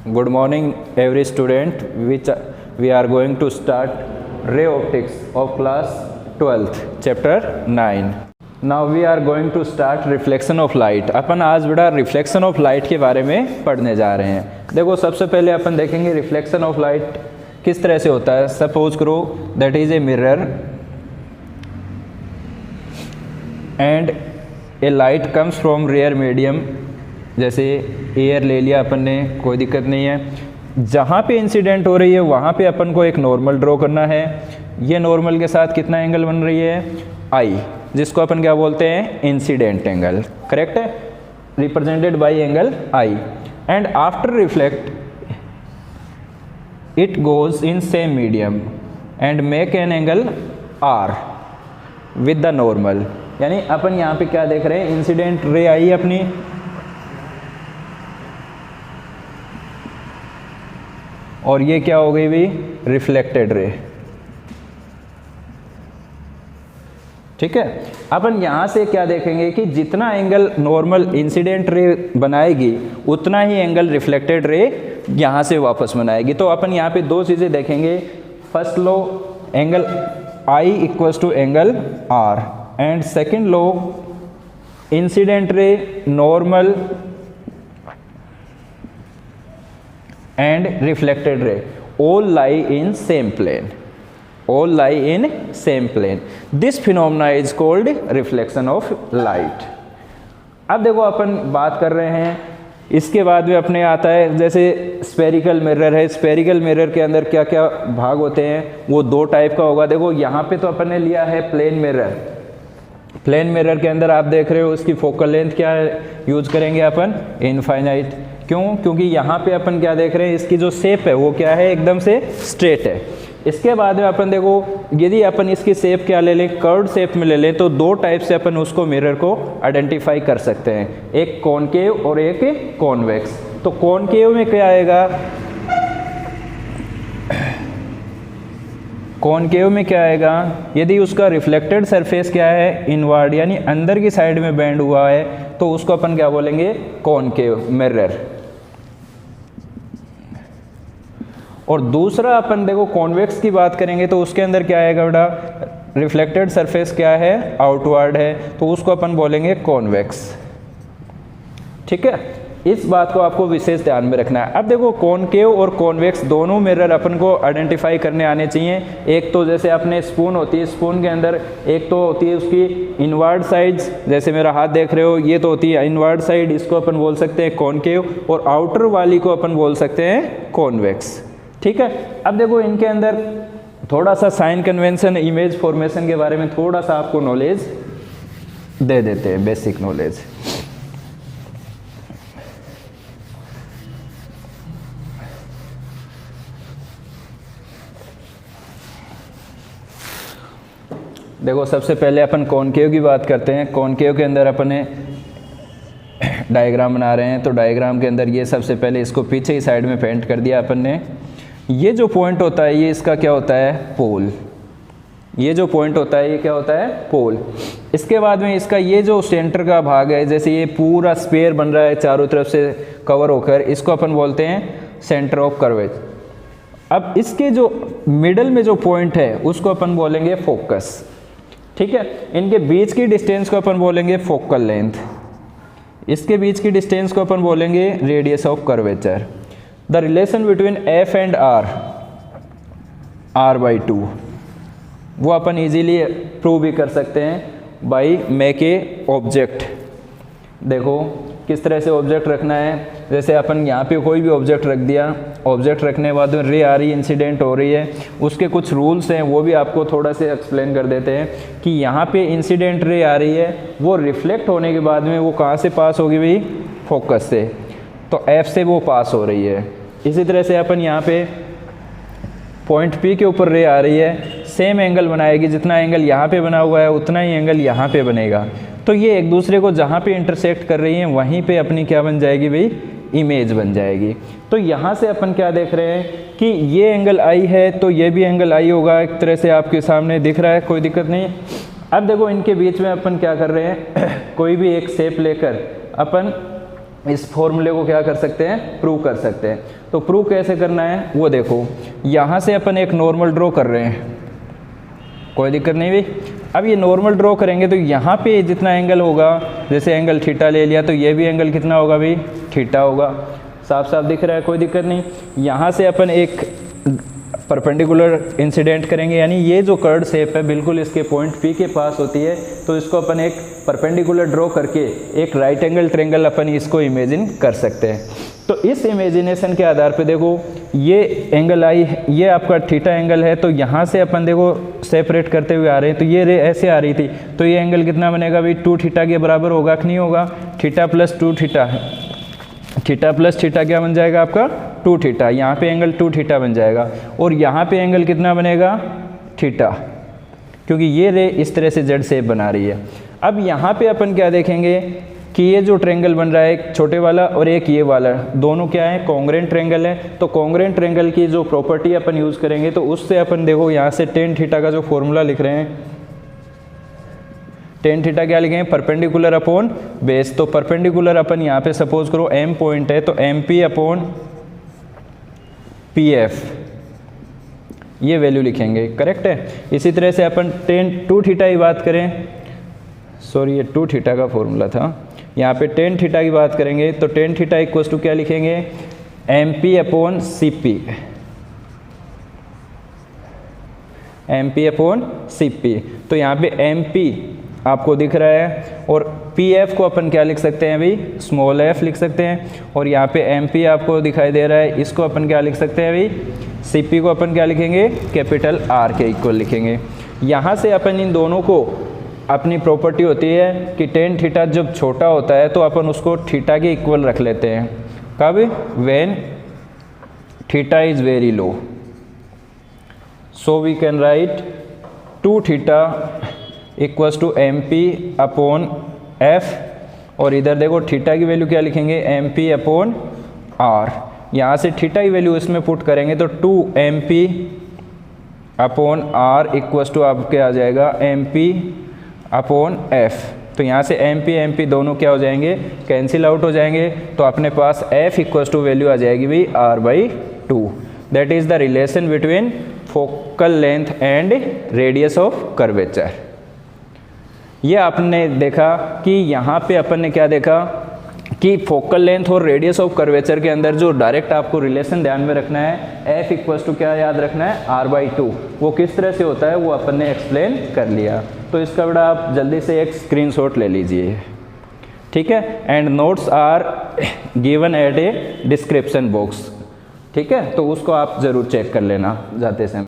Good morning, every student. We are going to start ray optics of class 12th, chapter 9. Now we are going to start reflection of light. अपन आज बेटा reflection of light के बारे में पढ़ने जा रहे हैं। देखो सबसे पहले अपन देखेंगे रिफ्लेक्शन ऑफ लाइट किस तरह से होता है। सपोज करो that is a mirror and a light comes from rare medium, जैसे एयर ले लिया अपन ने, कोई दिक्कत नहीं है। जहाँ पे इंसिडेंट हो रही है वहाँ पे अपन को एक नॉर्मल ड्रॉ करना है। ये नॉर्मल के साथ कितना एंगल बन रही है, आई, जिसको अपन क्या बोलते हैं, इंसिडेंट एंगल, करेक्ट है, represented by angle i. And after reflect it goes in same medium and make an angle r with the normal. यानी अपन यहाँ पे क्या देख रहे हैं, इंसिडेंट रे आई अपनी, और ये क्या हो गई भी, रिफ्लेक्टेड रे। ठीक है, अपन यहाँ से क्या देखेंगे कि जितना एंगल नॉर्मल इंसिडेंट रे बनाएगी उतना ही एंगल रिफ्लेक्टेड रे यहाँ से वापस बनाएगी। तो अपन यहाँ पे दो चीज़ें देखेंगे। First law angle i equals to angle r, and second law incident ray normal and reflected ray all lie in same plane, all lie in same plane. This phenomena is called reflection of light. अब देखो अपन बात कर रहे हैं, इसके बाद में अपने आता है जैसे स्फेरिकल मिरर है। स्फेरिकल मिरर के अंदर क्या क्या भाग होते हैं, वो दो टाइप का होगा। देखो यहाँ पे तो अपन ने लिया है प्लेन मिरर। प्लेन मिरर के अंदर आप देख रहे हो उसकी फोकल लेंथ क्या यूज करेंगे अपन, इनफाइनाइट। क्यों? क्योंकि यहाँ पे अपन क्या देख रहे हैं, इसकी जो शेप है वो क्या है, एकदम से स्ट्रेट है। इसके बाद में अपन देखो यदि अपन इसकी शेप क्या ले लें, कर्व्ड शेप में ले लें, तो दो टाइप से अपन उसको मिरर को आइडेंटिफाई कर सकते हैं, एक कॉनकेव और एक कॉन्वेक्स। तो कॉनकेव में क्या आएगा, कॉनकेव में क्या आएगा, यदि उसका रिफ्लेक्टेड सरफेस क्या है, इनवर्ड यानी अंदर की साइड में बेंड हुआ है, तो उसको अपन क्या बोलेंगे, कॉनकेव मिरर। और दूसरा अपन देखो कॉन्वेक्स की बात करेंगे तो उसके अंदर क्या आएगा बेटा, रिफ्लेक्टेड सरफेस क्या है, आउटवर्ड है, तो उसको अपन बोलेंगे कॉन्वेक्स। ठीक है, इस बात को आपको विशेष ध्यान में रखना है। अब देखो कॉनकेव और कॉन्वेक्स दोनों मिरर अपन को आइडेंटिफाई करने आने चाहिए। एक तो जैसे अपने स्पून होती है, स्पून के अंदर एक तो होती है उसकी इनवर्ड साइड्स, जैसे मेरा हाथ देख रहे हो ये तो होती है इनवर्ड साइड, इसको अपन बोल सकते हैं कॉनकेव, और आउटर वाली को अपन बोल सकते हैं कॉन्वेक्स। ठीक है, अब देखो इनके अंदर थोड़ा सा साइन कन्वेंशन, इमेज फॉर्मेशन के बारे में थोड़ा सा आपको नॉलेज दे देते हैं, बेसिक नॉलेज। देखो सबसे पहले अपन कॉनकेव की बात करते हैं। कॉनकेव के अंदर अपने डायग्राम बना रहे हैं, तो डायग्राम के अंदर ये सबसे पहले इसको पीछे ही साइड में पेंट कर दिया अपन ने। ये जो पॉइंट होता है ये इसका क्या होता है, पोल। ये जो पॉइंट होता है ये क्या होता है, पोल। इसके बाद में इसका ये जो सेंटर का भाग है, जैसे ये पूरा स्फीयर बन रहा है चारों तरफ से कवर होकर, इसको अपन बोलते हैं सेंटर ऑफ कर्वेचर। अब इसके जो मिडल में जो पॉइंट है उसको अपन बोलेंगे फोकस। ठीक है, इनके बीच की डिस्टेंस को अपन बोलेंगे फोकल लेंथ, इसके बीच की डिस्टेंस को अपन बोलेंगे radius of curvature. The relation between f and r, r/2, वो अपन इजीली प्रूव भी कर सकते हैं बाई मेक ए ऑब्जेक्ट। देखो किस तरह से ऑब्जेक्ट रखना है, जैसे अपन यहाँ पे कोई भी ऑब्जेक्ट रख दिया, ऑब्जेक्ट रखने के बाद रे आ रही है, इंसिडेंट हो रही है, उसके कुछ रूल्स हैं वो भी आपको थोड़ा से एक्सप्लेन कर देते हैं कि यहाँ पे इंसिडेंट रे आ रही है, वो रिफ्लेक्ट होने के बाद में वो कहाँ से पास होगी भाई, फोकस से, तो एफ से वो पास हो रही है। इसी तरह से अपन यहाँ पे पॉइंट पी के ऊपर रे आ रही है, सेम एंगल बनाएगी, जितना एंगल यहाँ पे बना हुआ है उतना ही एंगल यहाँ पे बनेगा, तो ये एक दूसरे को जहाँ पे इंटरसेक्ट कर रही हैं वहीं पे अपनी क्या बन जाएगी भाई, इमेज बन जाएगी। तो यहाँ से अपन क्या देख रहे हैं कि ये एंगल आई है तो ये भी एंगल आई होगा, एक तरह से आपके सामने दिख रहा है, कोई दिक्कत नहीं। अब देखो इनके बीच में अपन क्या कर रहे हैं, कोई भी एक शेप लेकर अपन इस फॉर्मूले को क्या कर सकते हैं, प्रूव कर सकते हैं। तो प्रूव कैसे करना है वो देखो, यहाँ से अपन एक नॉर्मल ड्रॉ कर रहे हैं, कोई दिक्कत नहीं भाई। अब ये नॉर्मल ड्रॉ करेंगे तो यहाँ पे जितना एंगल होगा, जैसे एंगल थीटा ले लिया तो ये भी एंगल कितना होगा भाई, थीटा होगा। साफ साफ दिख रहा है, कोई दिक्कत नहीं। यहाँ से अपन एक परपेंडिकुलर इंसिडेंट करेंगे, यानी ये जो कर्ड शेप है बिल्कुल इसके पॉइंट P के पास होती है, तो इसको अपन एक परपेंडिकुलर ड्रॉ करके एक राइट एंगल ट्रायंगल अपन इसको इमेजिन कर सकते हैं। तो इस इमेजिनेशन के आधार पे देखो, ये एंगल आई, ये आपका थीटा एंगल है, तो यहाँ से अपन देखो सेपरेट करते हुए आ रहे हैं, तो ये रे ऐसे आ रही थी, तो ये एंगल कितना बनेगा भाई, 2 थीटा के बराबर होगा कि नहीं होगा, theta plus 2 theta, theta plus theta क्या बन जाएगा आपका 2 थीटा, यहाँ पे एंगल 2 थीटा बन जाएगा, और यहाँ पे एंगल कितना बनेगा, थीटा, क्योंकि ये रे इस तरह से जेड शेप बना रही है। अब यहाँ पे अपन क्या देखेंगे कि ये जो ट्रायंगल बन रहा है, एक छोटे वाला और एक ये वाला, दोनों क्या है, कॉन्ग्रुएंट ट्रायंगल है। तो कॉन्ग्रुएंट ट्रायंगल की जो प्रॉपर्टी अपन यूज़ करेंगे, तो उससे अपन देखो यहाँ से टेन थीटा का जो फॉर्मूला लिख रहे हैं, टेन थीटा क्या लिखेंगे, परपेंडिकुलर अपॉन बेस। तो परपेंडिकुलर अपन यहाँ पे सपोज करो m पॉइंट है, तो m p upon p f, ये वैल्यू लिखेंगे, करेक्ट है। इसी तरह से अपन टेन 2 थीटा की बात करें, सॉरी ये 2 थीटा का फॉर्मूला था, यहाँ पे टेन थीटा की बात करेंगे, तो टेन थीटा इक्वल्स टू क्या लिखेंगे, m p upon c p, m p upon c p. तो यहाँ पे एम पी आपको दिख रहा है, और पी एफ को अपन क्या लिख सकते हैं भाई, स्मॉल एफ लिख सकते हैं, और यहाँ पे एम पी आपको दिखाई दे रहा है, इसको अपन क्या लिख सकते हैं भाई, सी पी को अपन क्या लिखेंगे, कैपिटल आर के इक्वल लिखेंगे। यहाँ से अपन इन दोनों को, अपनी प्रॉपर्टी होती है कि टेन थीटा जब छोटा होता है तो अपन उसको थीटा के इक्वल रख लेते हैं, कब, when theta is very low. So we can write 2 theta equals to m p upon f, और इधर देखो थीटा की वैल्यू क्या लिखेंगे, एम पी अपॉन आर। यहाँ से थीटा की वैल्यू इसमें पुट करेंगे तो 2 m p upon r equals to आपके आ जाएगा एम पी अपॉन एफ। तो यहाँ से एम पी दोनों क्या हो जाएंगे, कैंसिल आउट हो जाएंगे, तो अपने पास एफ इक्वल्स टू वैल्यू आ जाएगी भाई r/2। That is the relation between focal length and radius of curvature. ये आपने देखा कि यहाँ पे अपन ने क्या देखा कि फोकल लेंथ और रेडियस ऑफ कर्वेचर के अंदर जो डायरेक्ट आपको रिलेशन ध्यान में रखना है, f इक्वल्स टू क्या याद रखना है, r/2। वो किस तरह से होता है वो अपन ने एक्सप्लेन कर लिया। तो इसका बड़ा आप जल्दी से एक स्क्रीनशॉट ले लीजिए, ठीक है। And notes are given at a description box, ठीक है, तो उसको आप ज़रूर चेक कर लेना जाते समय।